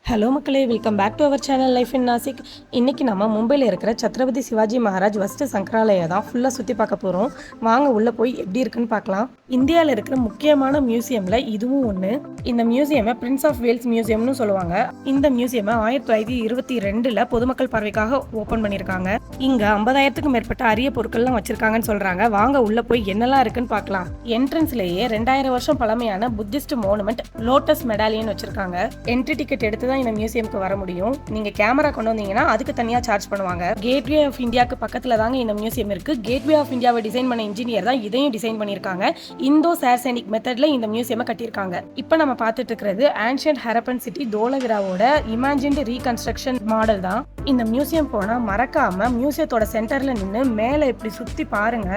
Hello மக்களே, welcome back to our channel life in Nashik. இன்றைக்கி நம்ம மும்பையில் இருக்கிற சத்ரபதி சிவாஜி மகாராஜ் ஃபஸ்ட்டு சங்கராலயா தான் ஃபுல்லாக சுற்றி பார்க்க போகிறோம். வாங்க உள்ளே போய் எப்படி இருக்குன்னு பார்க்கலாம். இந்தியாவில் இருக்கிற முக்கியமான மியூசியமில் இதுவும் ஒன்று. இந்த மியூசியமை பிரின்ஸ் ஆஃப் வேல்ஸ் மியூசியம்னு சொல்லுவாங்க. இந்த மியூசியமை 1922 பொதுமக்கள் பார்வைக்காக ஓப்பன் பண்ணியிருக்காங்க. இங்கே 50,000க்கும் மேற்பட்ட அரிய பொருட்கள்லாம் வச்சுருக்காங்கன்னு சொல்கிறாங்க. வாங்க உள்ளே போய் என்னெல்லாம் இருக்குன்னு பார்க்கலாம். என்ட்ரன்ஸ்லேயே 2000 வருஷம் பழமையான புத்திஸ்ட் மோனுமெண்ட் லோட்டஸ் மெடாலியன் வச்சுருக்காங்க. என்ட்ரி டிக்கெட் எடுத்து தான் இந்த மியூசியம்க்கு வர முடியும். நீங்க கேமரா கொண்டு வந்தீங்கன்னா அதுக்கு தனியா சார்ஜ் பண்ணுவாங்க. கேட்வே ஆஃப் இந்தியாவுக்கு பக்கத்துல தாங்க இந்த மியூசியம் இருக்கு. கேட்வே ஆஃப் இந்தியாவை டிசைன் பண்ண இன்ஜினியர் தான் இதையும் டிசைன் பண்ணியிருக்காங்க. இந்தோ சார்சனிக் மெத்தட்ல இந்த மியூசியமை கட்டியிருக்காங்க. இப்போ நம்ம பார்த்துட்டு இருக்கிறது ஆன்ஷியன்ட் ஹரப்பன் சிட்டி தோலவிராவோட இமேஜின்டு ரீகன்ஸ்ட்ரக்ஷன் மாடல் தான். இந்த மியூசியம் போனா மறக்காம மியூசியத்தோட சென்டர்ல நின்று மேலே இப்படி சுத்தி பாருங்க.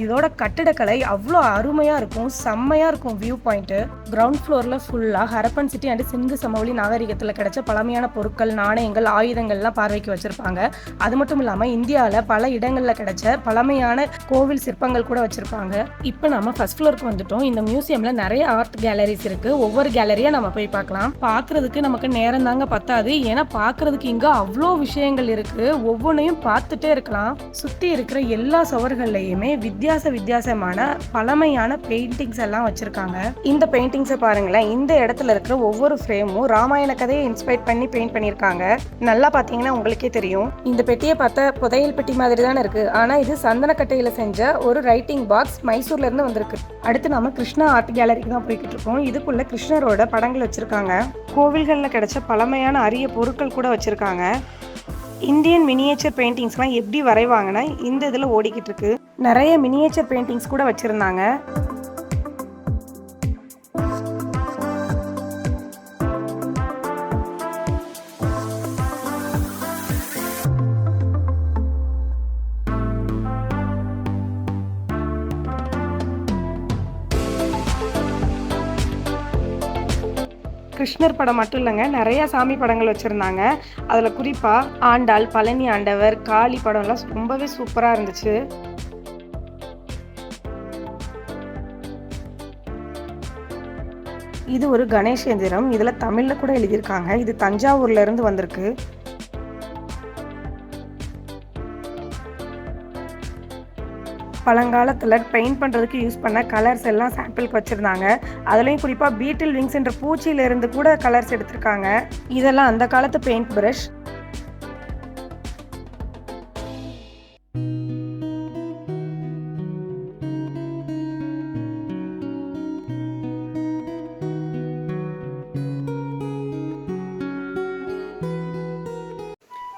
இதோட கட்டிடக்கலை அவ்வளோ அருமையா இருக்கும், செம்மையா இருக்கும். வியூ பாயிண்ட் கிரவுண்ட் ஃப்ளோர்ல ஃபுல்லா ஹரப்பன் சிட்டி அண்ட் சிந்து சமவெளி நாகரிகத்துல கிடைச்ச பழமையான பொருட்கள், நாணயங்கள், ஆயுதங்கள்லாம் பார்வைக்கு வச்சிருப்பாங்க. அது மட்டும் இல்லாம இந்தியாவில் பல இடங்கள்ல கிடைச்ச பழமையான கோவில் சிற்பங்கள் கூட வச்சிருப்பாங்க. இப்போ நம்ம ஃபர்ஸ்ட் ஃப்ளோருக்கு வந்துட்டோம். இந்த மியூசியம்ல நிறைய ஆர்ட் கேலரிஸ் இருக்கு. ஒவ்வொரு கேலரியா நம்ம போய் பார்க்கலாம். பார்க்கறதுக்கு நமக்கு நேரம் தாங்க பத்தாது. ஏன்னா பார்க்கறதுக்கு இங்க அவ்வளோ விஷயங்கள் இருக்கு. ஒவ்வொன்றையும் பார்த்துட்டே இருக்கலாம். சுத்தி இருக்கிற எல்லா சுவர்கள்லையுமே வித்தியாசமான பழமையான பெயிண்டிங்ஸ் எல்லாம் வச்சிருக்காங்க. இந்த பெயிண்டிங்ஸை பாருங்களேன். இந்த இடத்துல இருக்கிற ஒவ்வொரு ஃப்ரேமும் ராமாயண கதையை இன்ஸ்பைர் பண்ணி பெயிண்ட் பண்ணியிருக்காங்க. நல்லா பார்த்தீங்கன்னா உங்களுக்கே தெரியும். இந்த பெட்டியை பார்த்தா புதையல் பெட்டி மாதிரி தானே இருக்கு. ஆனா இது சந்தனக்கட்டையில செஞ்ச ஒரு ரைட்டிங் பாக்ஸ், மைசூர்ல இருந்து வந்திருக்கு. அடுத்து நம்ம கிருஷ்ணா ஆர்ட் கேலரிக்கு தான் போய்கிட்டு இருக்கோம். இதுக்குள்ள கிருஷ்ணரோட படங்கள் வச்சிருக்காங்க. கோவில்களில் கிடைச்ச பழமையான அரிய பொருட்கள் கூட வச்சிருக்காங்க. இந்தியன் மினியேச்சர் பெயிண்டிங்ஸ்லாம் எப்படி வரைவாங்கன்னா இந்த இதில் ஓடிக்கிட்டு இருக்கு. நிறைய மினியேச்சர் பெயிண்டிங்ஸ் கூட வச்சிருந்தாங்க. கிருஷ்ணர் படம் மட்டும் இல்லைங்க, நிறைய சாமி படங்கள் வச்சுருந்தாங்க. அதில் குறிப்பாக ஆண்டாள், பழனி ஆண்டவர், காளி படம்லாம் ரொம்பவே சூப்பராக இருந்துச்சு. இது ஒரு கணேஷ் எந்திரம். இதில் தமிழில் கூட எழுதியிருக்காங்க. இது தஞ்சாவூர்ல இருந்து வந்திருக்கு. பழங்காலத்தில் பெயிண்ட் பண்ணுறதுக்கு யூஸ் பண்ண கலர்ஸ் எல்லாம் சாம்பிளுக்கு வச்சுருந்தாங்க. அதுலேயும் குறிப்பாக பீட்டில் விங்ஸ் என்ற பூச்சியிலிருந்து கூட கலர்ஸ் எடுத்திருக்காங்க. இதெல்லாம் அந்த காலத்து பெயிண்ட் ப்ரஷ்.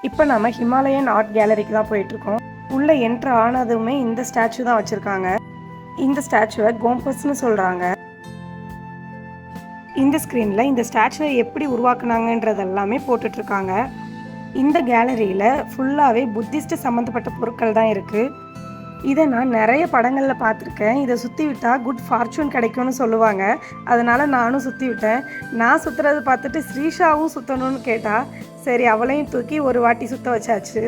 இப்போ நம்ம ஹிமாலயன் ஆர்ட் கேலரிக்கு தான் போயிட்டுருக்கோம். உள்ளே என்ட்ரு ஆனதுமே இந்த ஸ்டாச்சு தான் வச்சுருக்காங்க. இந்த ஸ்டாச்சுவை கோம்பஸ்ன்னு சொல்கிறாங்க. இந்த ஸ்க்ரீனில் இந்த ஸ்டாச்சுவை எப்படி உருவாக்குனாங்கன்றது எல்லாமே போட்டுட்ருக்காங்க. இந்த கேலரியில் ஃபுல்லாகவே புத்திஸ்ட் சம்மந்தப்பட்ட பொருட்கள் தான் இருக்குது. இதை நான் நிறைய படங்களில் பார்த்துருக்கேன். இதை சுற்றி விட்டால் குட் ஃபார்ச்சூன் கிடைக்கும்னு சொல்லுவாங்க. அதனால் நானும் சுற்றி விட்டேன். நான் சுற்றுறது பார்த்துட்டு ஸ்ரீஷாவும் சுற்றணும்னு கேட்டால் சரி, அவளையும் தூக்கி ஒரு வாட்டி சுற்ற வச்சாச்சு.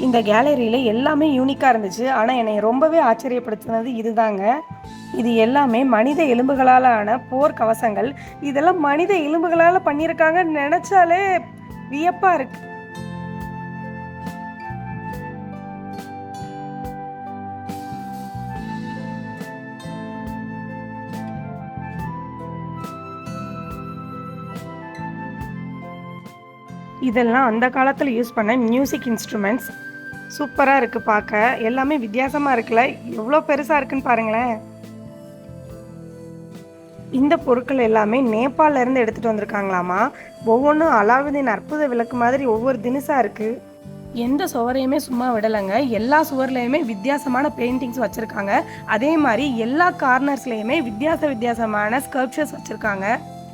இந்த கேலரியில் எல்லாமே யூனிக்காக இருந்துச்சு. ஆனால் என்னை ரொம்பவே ஆச்சரியப்படுத்தினது இதுதாங்க. இது எல்லாமே மனித எலும்புகளால் ஆன போர் கவசங்கள். இதெல்லாம் மனித எலும்புகளால் பண்ணியிருக்காங்கன்னு நினச்சாலே வியப்பாக இருக்குது. இதெல்லாம் அந்த காலத்தில் யூஸ் பண்ண மியூசிக் இன்ஸ்ட்ருமெண்ட்ஸ். சூப்பராக இருக்குது பார்க்க. எல்லாமே வித்தியாசமாக இருக்குல்ல. எவ்வளோ பெருசாக இருக்குன்னு பாருங்களேன். இந்த பொருட்கள் எல்லாமே நேபாளில இருந்து எடுத்துகிட்டு வந்திருக்காங்களாமா. ஒவ்வொன்றும் அலாவுதீன் அற்புத விளக்கு மாதிரி ஒவ்வொரு தினுசாக இருக்குது. எந்த சுவரையுமே சும்மா விடலைங்க. எல்லா சுவர்லையுமே வித்தியாசமான பெயிண்டிங்ஸ் வச்சுருக்காங்க. அதே மாதிரி எல்லா கார்னர்ஸ்லையுமே வித்தியாசமான ஸ்கல்ப்சர்ஸ் வச்சுருக்காங்க.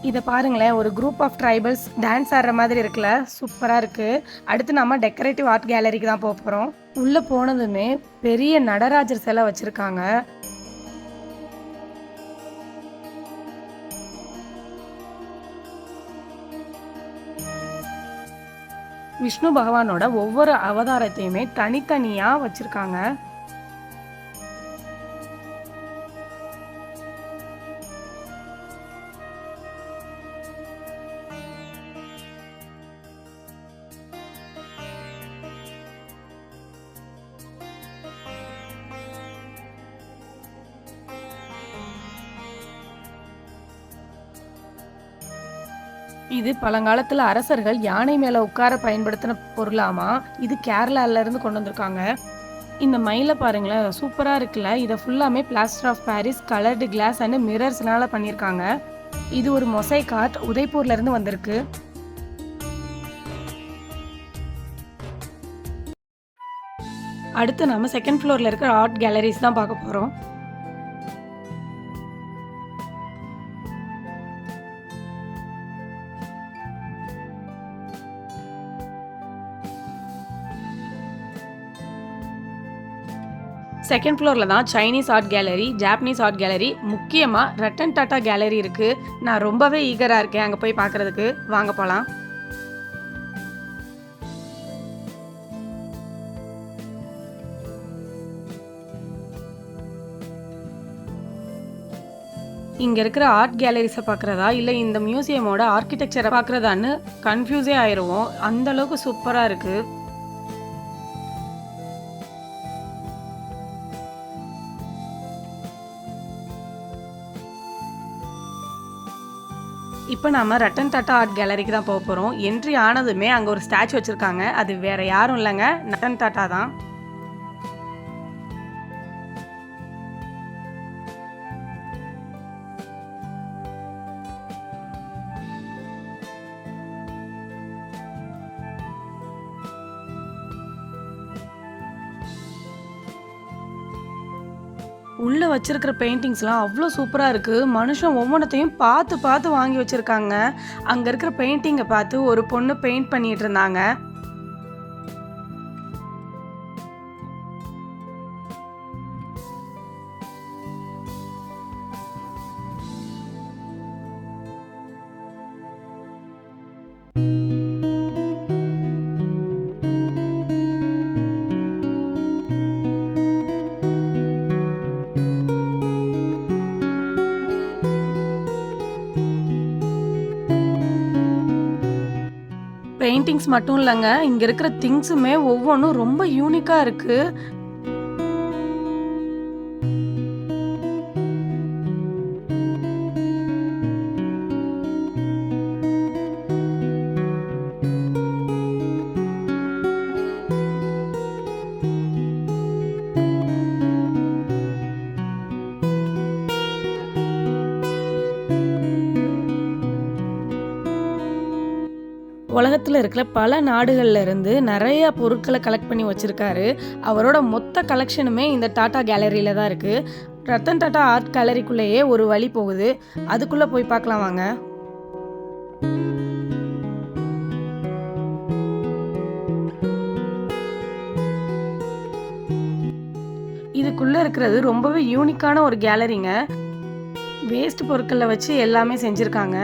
இதை பாருங்களேன், ஒரு குரூப் ஆஃப் ட்ரைபல்ஸ் டான்ஸ் ஆடுற மாதிரி இருக்குல்ல, சூப்பராக இருக்குது. அடுத்து நம்ம டெக்கரேட்டிவ் ஆர்ட் கேலரிக்கு தான் போக போகிறோம். உள்ளே போனதுமே பெரிய நடராஜர் சிலை வச்சுருக்காங்க. விஷ்ணு பகவானோட ஒவ்வொரு அவதாரத்தையுமே தனித்தனியாக வச்சுருக்காங்க. இது பழங்காலத்தில் அரசர்கள் யானை மேலே உட்கார பயன்படுத்தின பொருளாமா. இது கேரளால இருந்து கொண்டு வந்திருக்காங்க. இந்த மயிலை பாருங்களேன், சூப்பராக இருக்குல்ல. இதை ஃபுல்லாமே plaster of Paris, coloured glass and மிரர்ஸ்னால பண்ணியிருக்காங்க. இது ஒரு மொசைக் ஆர்ட், உதய்பூர்ல இருந்து வந்திருக்கு. அடுத்து நம்ம செகண்ட் ஃப்ளோரில் இருக்கிற ஆர்ட் கேலரிஸ் தான் பார்க்க போகிறோம். செகண்ட் ஃப்ளோரில் தான் Chinese art gallery, Japanese art gallery, முக்கியமாக ரட்டன் டாட்டா கேலரி இருக்குது. நான் ரொம்பவே ஈகராக இருக்கேன் அங்கே போய் பார்க்குறதுக்கு. வாங்க போகலாம். இங்கே இருக்கிற ஆர்ட் கேலரிஸை பார்க்குறதா இல்லை இந்த மியூசியமோட ஆர்கிடெக்சரை பார்க்குறதான்னு கன்ஃபியூஸே ஆயிடுவோம். அந்தளவுக்கு சூப்பராக இருக்குது. இப்போ நம்ம ரட்டன் டாட்டா ஆர்ட் கேலரிக்கு தான் போக போகிறோம். என்ட்ரி ஆனதுமே அங்கே ஒரு ஸ்டாச்சு வச்சுருக்காங்க. அது வேறு யாரும் இல்லைங்க, ரட்டன் டாட்டா தான். உள்ளே வச்சிருக்கிற பெயிண்டிங்ஸ்லாம் அவ்வளோ சூப்பராக இருக்குது. மனுஷன் ஒவ்வொன்றத்தையும் பார்த்து பார்த்து வாங்கி வச்சுருக்காங்க. அங்கே இருக்கிற பெயிண்டிங்கை பார்த்து ஒரு பொண்ணு பெயிண்ட் பண்ணிகிட்டு இருந்தாங்க. பெயிண்டிங்ஸ் மட்டும் இல்லைங்க, இங்கே இருக்கிற திங்ஸுமே ஒவ்வொன்றும் ரொம்ப யூனிக்காக இருக்குது. உலகத்தில் இருக்கிற பல நாடுகள்ல இருந்து நிறைய பொருட்களை கலெக்ட் பண்ணி வச்சிருக்காரு. அவரோட மொத்த கலெக்ஷனுமே இந்த டாடா கேலரியில தான் இருக்கு. ரத்தன் டாடா ஆர்ட் கேலரிக்குள்ளேயே ஒரு வழி போகுது. அதுக்குள்ள போய் பார்க்கலாம் வாங்க. இதுக்குள்ள இருக்கிறது ரொம்பவே யூனிக்கான ஒரு கேலரிங்க. வேஸ்ட் பொருட்களை வச்சு எல்லாமே செஞ்சுருக்காங்க.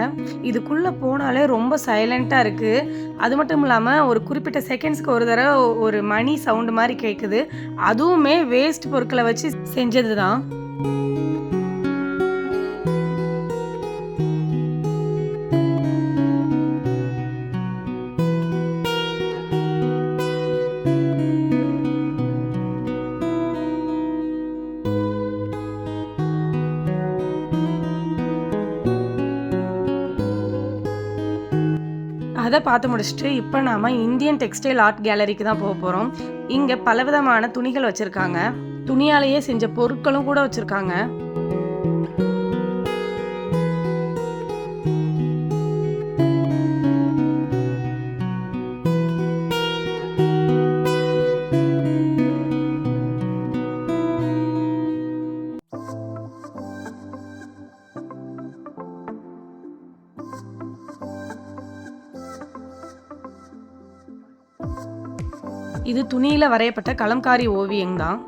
இதுக்குள்ளே போனாலே ரொம்ப சைலண்ட்டாக இருக்குது. அது மட்டும் இல்லாமல் ஒரு குறிப்பிட்ட செகண்ட்ஸ்க்கு ஒரு தடவை ஒரு மணி சவுண்டு மாதிரி கேட்குது. அதுவுமே வேஸ்ட் பொருட்களை வச்சு செஞ்சது தான். அதை பார்த்து முடிச்சுட்டு இப்போ நாம் இந்தியன் டெக்ஸ்டைல் ஆர்ட் கேலரிக்கு தான் போக போகிறோம். இங்கே பலவிதமான துணிகள் வச்சுருக்காங்க. துணியாலேயே செஞ்ச பொருட்களும் கூட வச்சுருக்காங்க. இது துணியில வரையப்பட்ட கலம்காரி ஓவியம் தான்.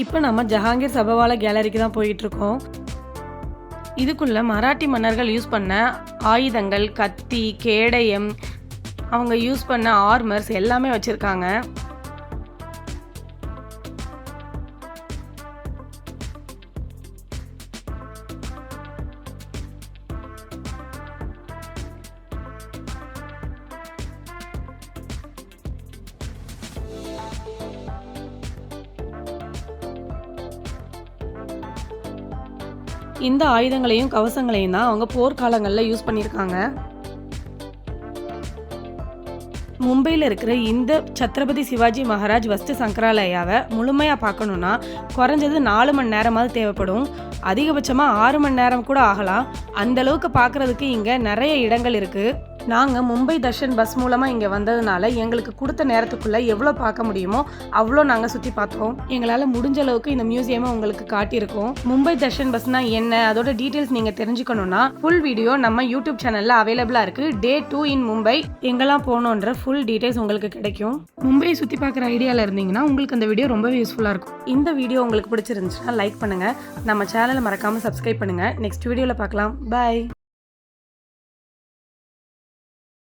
இப்போ நம்ம ஜஹாங்கீர் சபவால கேலரிக்கு தான் போயிட்டுருக்கோம். இதுக்குள்ளே மராட்டி மன்னர்கள் யூஸ் பண்ண ஆயுதங்கள், கத்தி, கேடயம், அவங்க யூஸ் பண்ண ஆர்மர்ஸ் எல்லாமே வச்சுருக்காங்க. இந்த ஆயுதங்களையும் கவசங்களையும் தான் அவங்க போர்க்காலங்களில் யூஸ் பண்ணியிருக்காங்க. மும்பையில் இருக்கிற இந்த சத்ரபதி சிவாஜி மகாராஜ் வஸ்து சங்கராலயாவை முழுமையாக பார்க்கணுன்னா குறைஞ்சது 4 மணி நேரமாவது தேவைப்படும். அதிகபட்சமாக 6 மணி நேரம் கூட ஆகலாம். அந்தளவுக்கு பார்க்குறதுக்கு இங்கே நிறைய இடங்கள் இருக்குது. நாங்கள் மும்பை தர்ஷன் பஸ் மூலமாக இங்கே வந்ததுனால எங்களுக்கு கொடுத்த நேரத்துக்குள்ளே எவ்வளோ பார்க்க முடியுமோ அவ்வளோ நாங்கள் சுற்றி பார்த்தோம். எங்களால் முடிஞ்ச அளவுக்கு இந்த மியூசியமை உங்களுக்கு காட்டியிருக்கோம். மும்பை தர்ஷன் பஸ்னால் என்ன, அதோட டீட்டெயில்ஸ் நீங்கள் தெரிஞ்சுக்கணுன்னா ஃபுல் வீடியோ நம்ம யூடியூப் சேனலில் அவைலபிளாக இருக்குது. Day 2 இன் மும்பை எங்கெல்லாம் போகணுன்ற ஃபுல் டீட்டெயில்ஸ் உங்களுக்கு கிடைக்கும். மும்பையை சுற்றி பார்க்குற ஐடியாவில் இருந்தீங்கன்னா உங்களுக்கு அந்த வீடியோ ரொம்பவே யூஸ்ஃபுல்லாக இருக்கும். இந்த வீடியோ உங்களுக்கு பிடிச்சிருந்துச்சுன்னா லைக் பண்ணுங்கள். நம்ம சேனலை மறக்காமல் சப்ஸ்கிரைப் பண்ணுங்கள். நெக்ஸ்ட் வீடியோவில் பார்க்கலாம். பாய்.